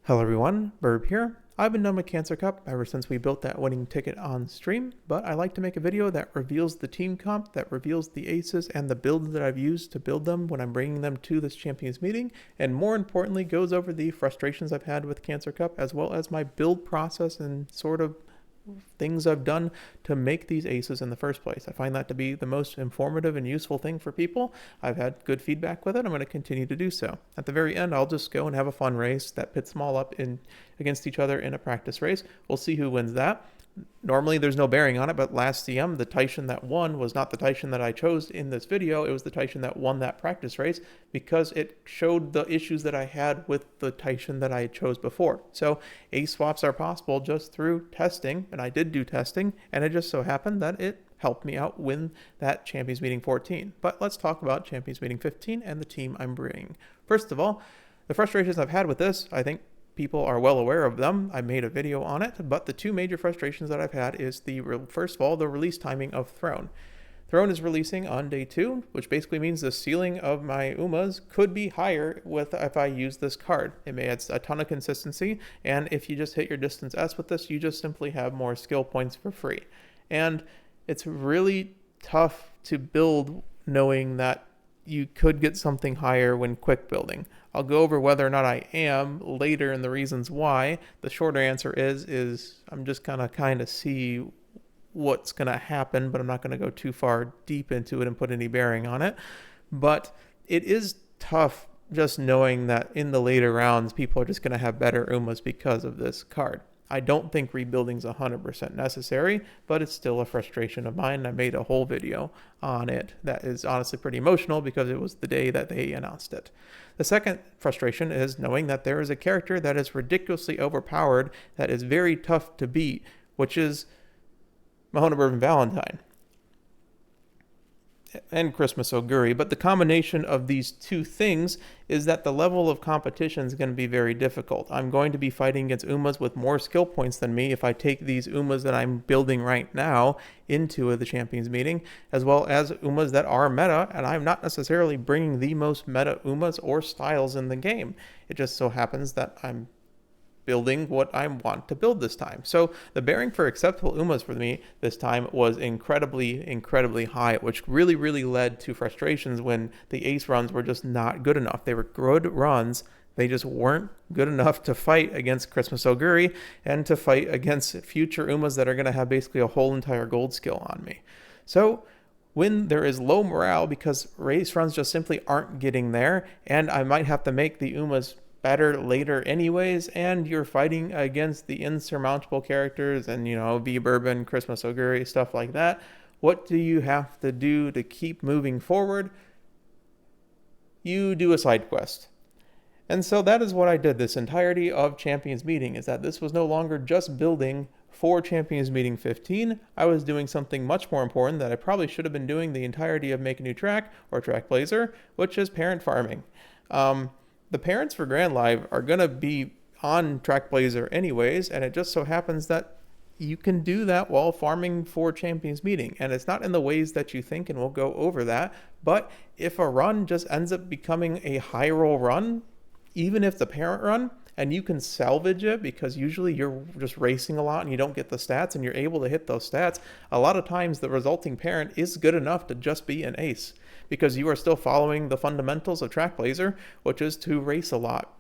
Hello everyone, Birb here. I've been done with Cancer Cup ever since we built that winning ticket on stream, but I like to make a video that reveals the team comp, that reveals the aces and the builds that I've used to build them when I'm bringing them to this Champions meeting, and more importantly goes over the frustrations I've had with Cancer Cup as well as my build process and sort of things I've done to make these aces in the first place. I find that to be the most informative and useful thing for people. I've had good feedback with it. I'm going to continue to do so. At the very end, I'll just go and have a fun race that pits them all up against each other in a practice race. We'll see who wins that. Normally there's no bearing on it, but last CM, the Taishan that won was not the Taishan that I chose in this video. It was the Taishan that won that practice race because it showed the issues that I had with the Taishan that I chose before. So ace swaps are possible just through testing, and I did do testing, and it just so happened that it helped me out win that Champions Meeting 14. But let's talk about Champions Meeting 15 and the team I'm bringing. First of all, the frustrations I've had with this, I think people are well aware of them. I made a video on it, but the two major frustrations that I've had is first of all, the release timing of Throne. Throne is releasing on day 2, which basically means the ceiling of my Umas could be higher if I use this card. It adds a ton of consistency, and if you just hit your distance S with this, you just simply have more skill points for free. And it's really tough to build knowing that you could get something higher when quick building. I'll go over whether or not I am later and the reasons why. The shorter answer is I'm just gonna kind of see what's gonna happen, but I'm not gonna go too far deep into it and put any bearing on it. But it is tough just knowing that in the later rounds, people are just gonna have better Umas because of this card. I don't think rebuilding is 100% necessary, but it's still a frustration of mine. I made a whole video on it that is honestly pretty emotional because it was the day that they announced it. The second frustration is knowing that there is a character that is ridiculously overpowered that is very tough to beat, which is Mejiro Dober and Valentine and Christmas Oguri, but the combination of these two things is that the level of competition is going to be very difficult. I'm going to be fighting against Umas with more skill points than me if I take these Umas that I'm building right now into the Champions meeting, as well as Umas that are meta, and I'm not necessarily bringing the most meta Umas or styles in the game. It just so happens that I'm building what I want to build this time. So the bearing for acceptable Umas for me this time was incredibly high, which really led to frustrations when the ace runs were just not good enough. They were good runs, they just weren't good enough to fight against Christmas Oguri and to fight against future Umas that are going to have basically a whole entire gold skill on me. So when there is low morale because race runs just simply aren't getting there, and I might have to make the Umas better later anyways, and you're fighting against the insurmountable characters and, birb and Christmas Oguri, stuff like that, what do you have to do to keep moving forward? You do a side quest. And so that is what I did this entirety of Champions Meeting, is that this was no longer just building for Champions Meeting 15. I was doing something much more important that I probably should have been doing the entirety of Make a New Track or Track Blazer, which is parent farming. The parents for Grand Live are going to be on Track Blazer anyways, and it just so happens that you can do that while farming for Champions Meeting, and it's not in the ways that you think, and we'll go over that. But if a run just ends up becoming a high roll run, even if the parent run, and you can salvage it because usually you're just racing a lot and you don't get the stats and you're able to hit those stats, a lot of times the resulting parent is good enough to just be an ace because you are still following the fundamentals of Track Blazer, which is to race a lot.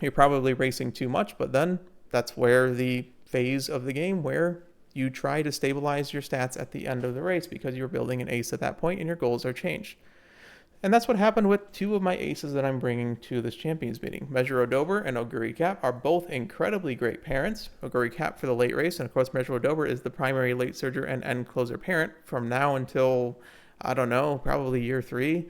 You're probably racing too much, but then that's where the phase of the game where you try to stabilize your stats at the end of the race because you're building an ace at that point and your goals are changed. And that's what happened with two of my aces that I'm bringing to this Champions meeting. Mejiro Dober and Oguri Cap are both incredibly great parents. Oguri Cap for the late race, and of course Mejiro Dober is the primary late surger and end closer parent from now until, I don't know, probably year 3.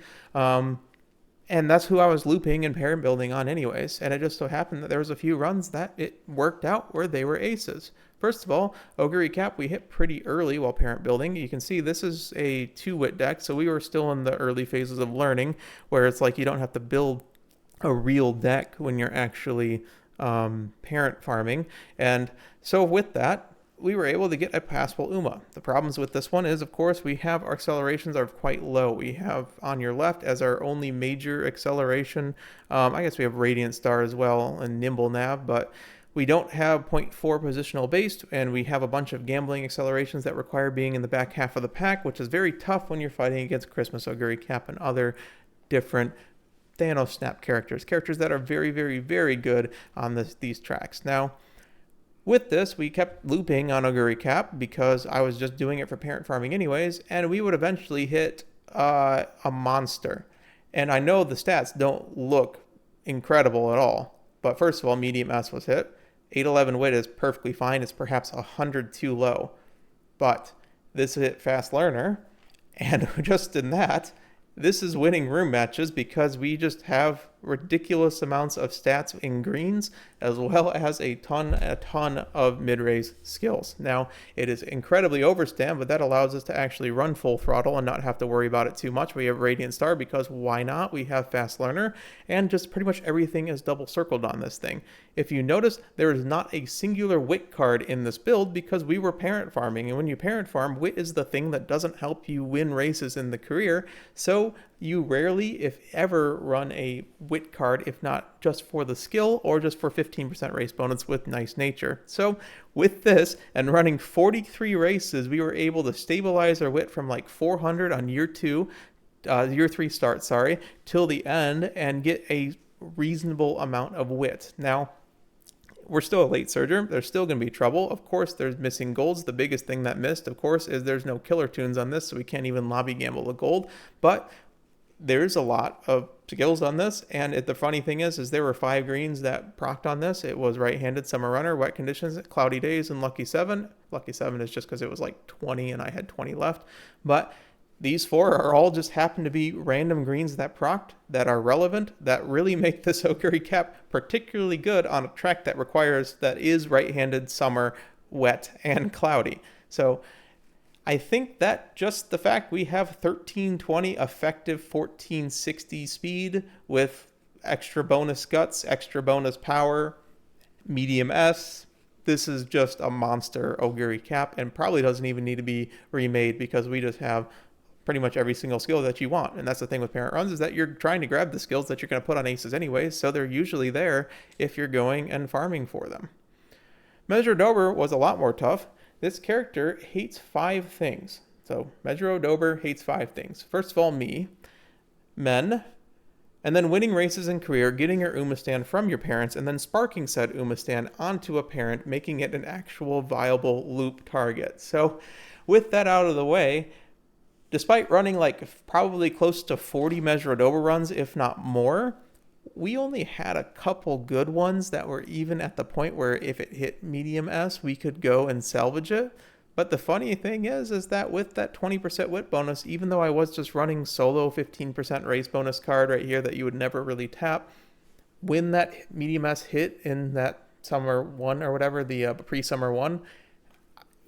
And that's who I was looping and parent building on anyways. And it just so happened that there was a few runs that it worked out where they were aces. First of all, Oguri Cap we hit pretty early while parent building. You can see this is a 2-wit deck, so we were still in the early phases of learning, where it's like you don't have to build a real deck when you're actually parent farming. And so with that, we were able to get a passable Uma. The problems with this one is, of course, we have our accelerations are quite low. We have on your left as our only major acceleration. I guess we have Radiant Star as well and Nimble Nav, but we don't have 0.4 positional based, and we have a bunch of gambling accelerations that require being in the back half of the pack, which is very tough when you're fighting against Christmas Oguri Cap and other different Thanos Snap characters that are very, very, very good on these tracks. Now, with this, we kept looping on Oguri Cap because I was just doing it for parent farming anyways, and we would eventually hit a monster. And I know the stats don't look incredible at all, but first of all, medium S was hit. 811 wit is perfectly fine. It's perhaps 100 too low, but this hit fast learner, and just in that, this is winning room matches because we just have ridiculous amounts of stats in greens, as well as a ton of mid-raise skills. Now, it is incredibly overstand, but that allows us to actually run full throttle and not have to worry about it too much. We have Radiant Star because why not? We have Fast Learner, and just pretty much everything is double circled on this thing. If you notice, there is not a singular wit card in this build because we were parent farming, and when you parent farm, wit is the thing that doesn't help you win races in the career, so you rarely, if ever, run a wit card, if not just for the skill or just for 15% race bonus with Nice Nature. So with this and running 43 races, we were able to stabilize our wit from like 400 on year 3 start, till the end and get a reasonable amount of wit. Now, we're still a late surger. There's still going to be trouble. Of course, there's missing golds. The biggest thing that missed, of course, is there's no killer tunes on this, so we can't even lobby gamble the gold. But there's a lot of skills on this, and the funny thing is there were 5 greens that procced on this. It was right-handed, summer runner, wet conditions, cloudy days, and lucky 7. Lucky 7 is just because it was like 20 and I had 20 left. But these 4 are all just happen to be random greens that procced, that are relevant, that really make this Oguri Cap particularly good on a track that is right-handed, summer, wet, and cloudy. So I think that just the fact we have 1320 effective 1460 speed with extra bonus guts, extra bonus power, medium S, this is just a monster Oguri Cap and probably doesn't even need to be remade because we just have pretty much every single skill that you want. And that's the thing with parent runs is that you're trying to grab the skills that you're going to put on aces anyways, so they're usually there if you're going and farming for them. Mejiro Dober was a lot more tough. This character hates 5 things. So Mejiro Dober hates 5 things. First of all, me, men, and then winning races in career, getting your Umastand from your parents, and then sparking said Umastand onto a parent, making it an actual viable loop target. So with that out of the way, despite running like probably close to 40 Mejiro Dober runs, if not more, we only had a couple good ones that were even at the point where if it hit medium S, we could go and salvage it. But the funny thing is that with that 20% wit bonus, even though I was just running solo 15% race bonus card right here that you would never really tap, when that medium S hit in that summer 1 or whatever, the pre-summer 1,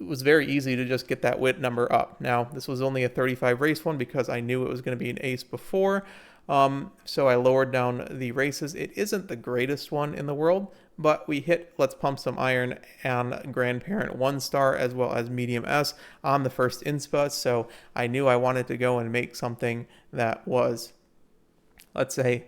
it was very easy to just get that wit number up. Now, this was only a 35 race one because I knew it was going to be an ace before. So I lowered down the races. It isn't the greatest one in the world, but we hit Let's Pump Some Iron and Grandparent 1 star as well as medium S on the first inspa. So I knew I wanted to go and make something that was, let's say,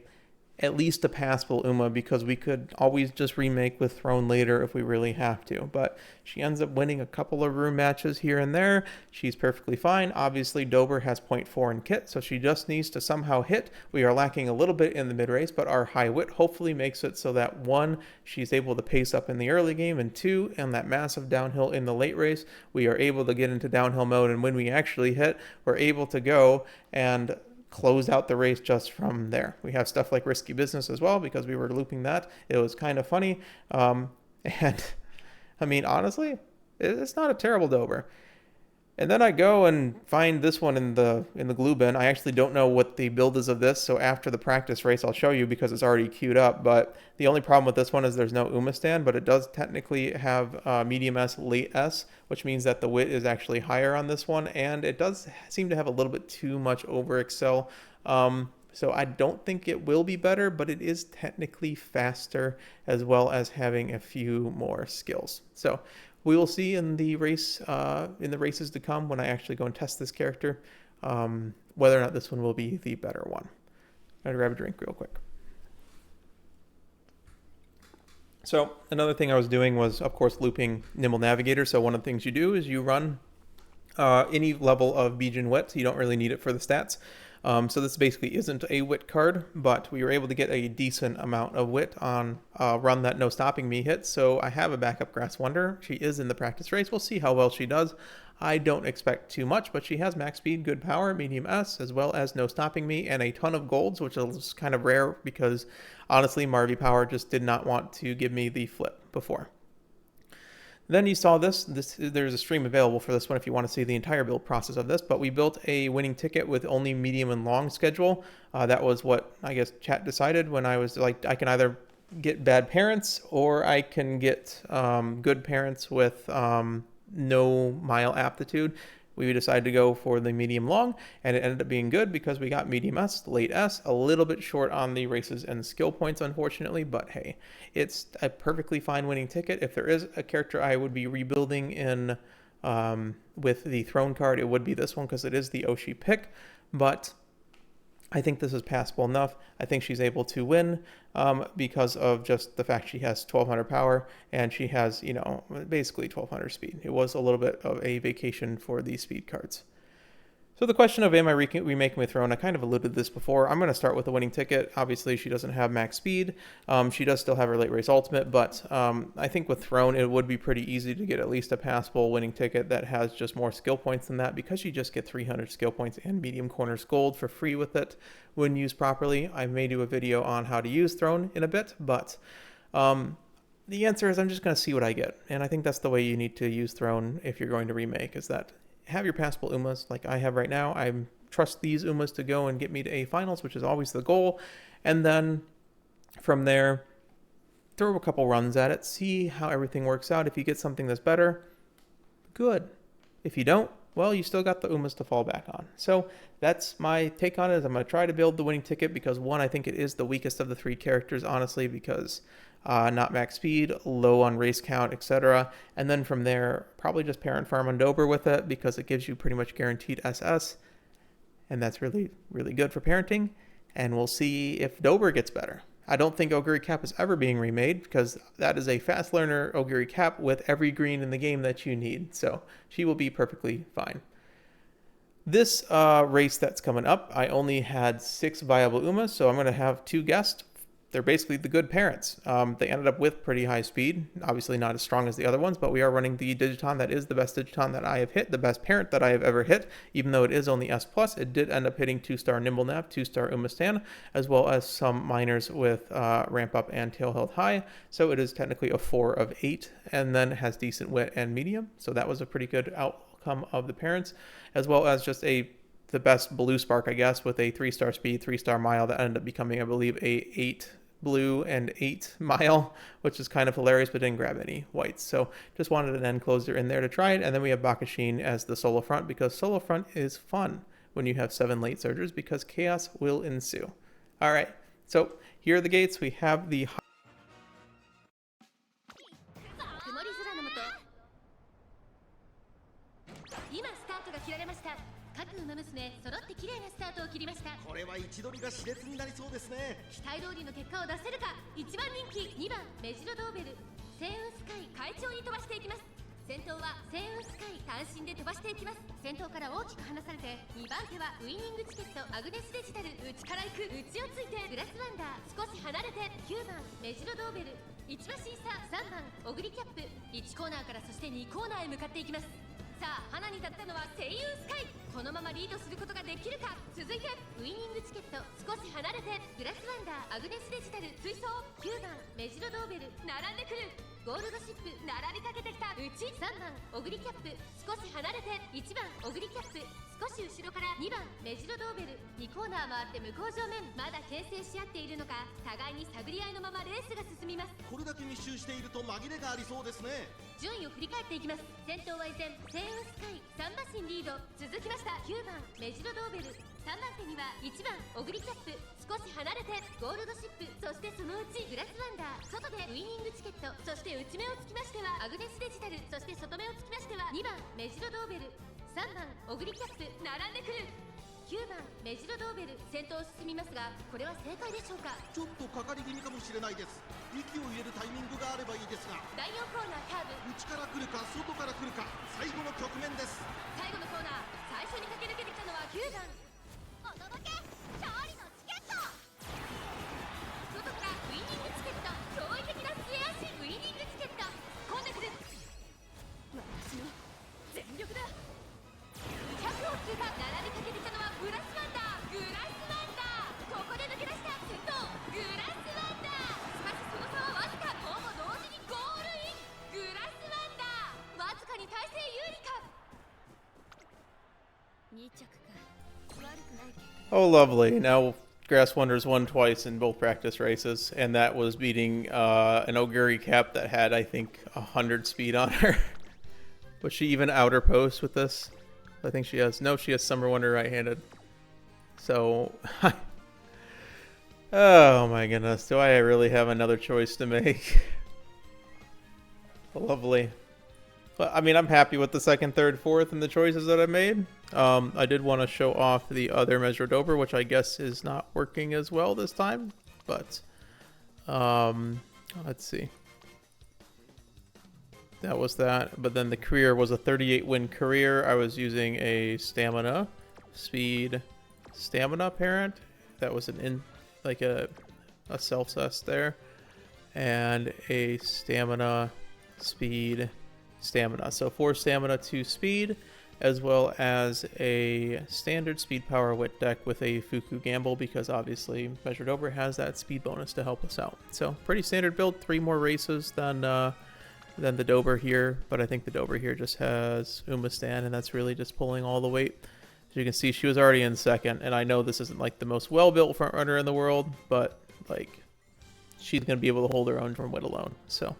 at least a passable Uma because we could always just remake with Throne later if we really have to. But she ends up winning a couple of room matches here and there. She's perfectly fine. Obviously, Dober has 0.4 in kit, so she just needs to somehow hit. We are lacking a little bit in the mid-race, but our high wit hopefully makes it so that 1, she's able to pace up in the early game, and 2, and that massive downhill in the late race, we are able to get into downhill mode, and when we actually hit, we're able to go and close out the race just from there. We have stuff like Risky Business as well because we were looping that. It was kind of funny. And I mean, honestly, it's not a terrible Dober. And then I go and find this one in the glue bin. I actually don't know what the build is of this, so after the practice race I'll show you because it's already queued up. But the only problem with this one is there's no Umastand, but it does technically have medium S, late S, which means that the wit is actually higher on this one, and it does seem to have a little bit too much over excel. So I don't think it will be better, but it is technically faster as well as having a few more skills. So we will see in the races to come when I actually go and test this character, whether or not this one will be the better one. I'm gonna grab a drink real quick. So another thing I was doing was, of course, looping Nimble Navigator. So one of the things you do is you run any level of Bijin Wit. You don't really need it for the stats. So this basically isn't a wit card, but we were able to get a decent amount of wit on run that No Stopping Me hit. So I have a backup Grass Wonder. She is in the practice race. We'll see how well she does. I don't expect too much, but she has max speed, good power, medium S, as well as No Stopping Me, and a ton of golds, which is kind of rare because honestly, Marvy Power just did not want to give me the flip before. Then you saw this. There's a stream available for this one if you want to see the entire build process of this, but we built a winning ticket with only medium and long schedule. That was what I guess chat decided when I was like, I can either get bad parents or I can get good parents with no mile aptitude. We decided to go for the medium long, and it ended up being good because we got medium S, late S, a little bit short on the races and skill points, unfortunately, but hey, it's a perfectly fine winning ticket. If there is a character I would be rebuilding in with the throne card, it would be this one because it is the Oshi pick, but I think this is passable enough. I think she's able to win because of just the fact she has 1200 power and she has, you know, basically 1200 speed. It was a little bit of a vacation for these speed cards. So the question of am I remaking my throne, I kind of alluded to this before. I'm going to start with the winning ticket. Obviously, she doesn't have max speed. She does still have her late race ultimate, but I think with throne, it would be pretty easy to get at least a passable winning ticket that has just more skill points than that because you just get 300 skill points and medium corners gold for free with it when used properly. I may do a video on how to use throne in a bit, but the answer is I'm just going to see what I get. And I think that's the way you need to use throne if you're going to remake, is that have your passable Umas like I have right now. I trust these Umas to go and get me to A finals, which is always the goal. And then from there, throw a couple runs at it, see how everything works out. If you get something that's better, good. If you don't, well, you still got the Umas to fall back on. So that's my take on it. Is I'm going to try to build the winning ticket because one, I think it is the weakest of the three characters, honestly, because not max speed, low on race count, etc. And then from there, probably just parent farm on Dober with it because it gives you pretty much guaranteed SS. And that's really, really good for parenting. And we'll see if Dober gets better. I don't think Oguri Cap is ever being remade because that is a fast learner Oguri Cap with every green in the game that you need. So she will be perfectly fine. This race that's coming up, I only had 6 viable Umas, so I'm going to have 2 guests. They're basically the good parents. They ended up with pretty high speed, obviously not as strong as the other ones, but we are running the Digiton that is the best Digiton that I have hit, the best parent that I have ever hit, even though it is only S+. It did end up hitting 2-star Nimble Nav, 2-star Umastan, as well as some minors with Ramp Up and Tail Held High. So it is technically a 4 of 8, and then has decent wit and medium. So that was a pretty good outcome of the parents, as well as just the best blue spark, I guess, with a 3-star speed, 3-star mile that ended up becoming, I believe, a 8 blue and 8 mile, which is kind of hilarious, but didn't grab any whites. So just wanted an end closer in there to try it. And then we have bakushin as the solo front because solo front is fun when you have 7 late surgers because chaos will ensue. All right, so here are the gates. We have the Mejiro Dober, CM15 快調に飛ばしていきます。先頭はCM15単身で飛ばしていきます。先頭から大きく離されて2番手はウイニングチケットアグネスデジタル内から行く内をついてグラスワンダー少し離れて9番メジロドーベル1馬審査3番オグリキャップ1コーナーからそして2コーナーへ向かっていきます。さあ花に立ったのはセイユンスカイこのままリードすることができるか。続いてウイニングチケット少し離れてグラスワンダーアグネスデジタル追走9番メジロドーベル並んでくるゴールドシップ並びかけてきたうち3番オグリキャップ少し離れて1番オグリキャップ少し後ろから2番メジロドーベル2コーナー回って向こう正面まだ牽制し合っているのか互いに探り合いのままレースが進みます。これだけ密集していると紛れがありそうですね。順位を振り返っていきます。先頭は依然セイウンスカイ3馬身リード続きました9番メジロドーベル3番手には1番オグリキャップ少少し離れてゴールドシップ、そしてそのうちグラスワンダー、外でウイニングチケット、そして内目をつきましてはアグネスデジタル、そして外目をつきましては2番メジロドーベル、3番オグリキャップ並んでくる。9番メジロドーベル先頭を進みますが、これは正解でしょうか。ちょっとかかり気味かもしれないです。息を入れるタイミングがあればいいですが、第4コーナーカーブ、内から来るか外から来るか、最後の局面です。最後のコーナー、最初に駆け抜けてきたのは9番。お届け勝利のチケット。外からウイニングチケット、驚異的な末足ウイニングチケット混んでくる。私の全力だ。200を通過、並びかけてきたのはブラスワンダー、グラスワンダー、ここで抜け出した先頭グラスワンダー。しかしその差はわずか、ほぼ同時にゴールイン。グラスワンダーわずかに体勢有利か。2着か、悪くない結果。 Oh, lovely. Now, Grass Wonders won twice in both practice races, and that was beating an Oguri Cap that had, I think, 100 speed on her. Was she even outer post with this? I think she has. No, she has Summer Wonder right-handed. So, oh my goodness, do I really have another choice to make? Lovely. But I mean, I'm happy with the second, third, fourth, and the choices that I made. I did want to show off the other Mejiro Dober, which I guess is not working as well this time. But let's see. That was that. But then the career was a 38 win career. I was using a stamina, speed, stamina parent. That was like a self-cess there. And a stamina, speed, stamina. So 4 stamina, 2 speed, as well as a standard speed power wit deck with a Fuku Gamble, because obviously Mejiro Dober has that speed bonus to help us out. So pretty standard build, 3 more races than the Dober here, but I think the Dober here just has Umastan, and that's really just pulling all the weight. As you can see, she was already in second, and I know this isn't like the most well-built front runner in the world, but like she's going to be able to hold her own from wit alone. So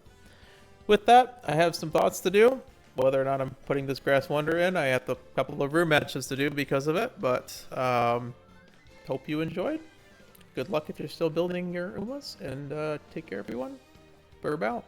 with that, I have some thoughts to do. Whether or not I'm putting this Grass Wonder in, I have a couple of room matches to do because of it, but hope you enjoyed. Good luck if you're still building your Umas, and take care everyone. Birb out.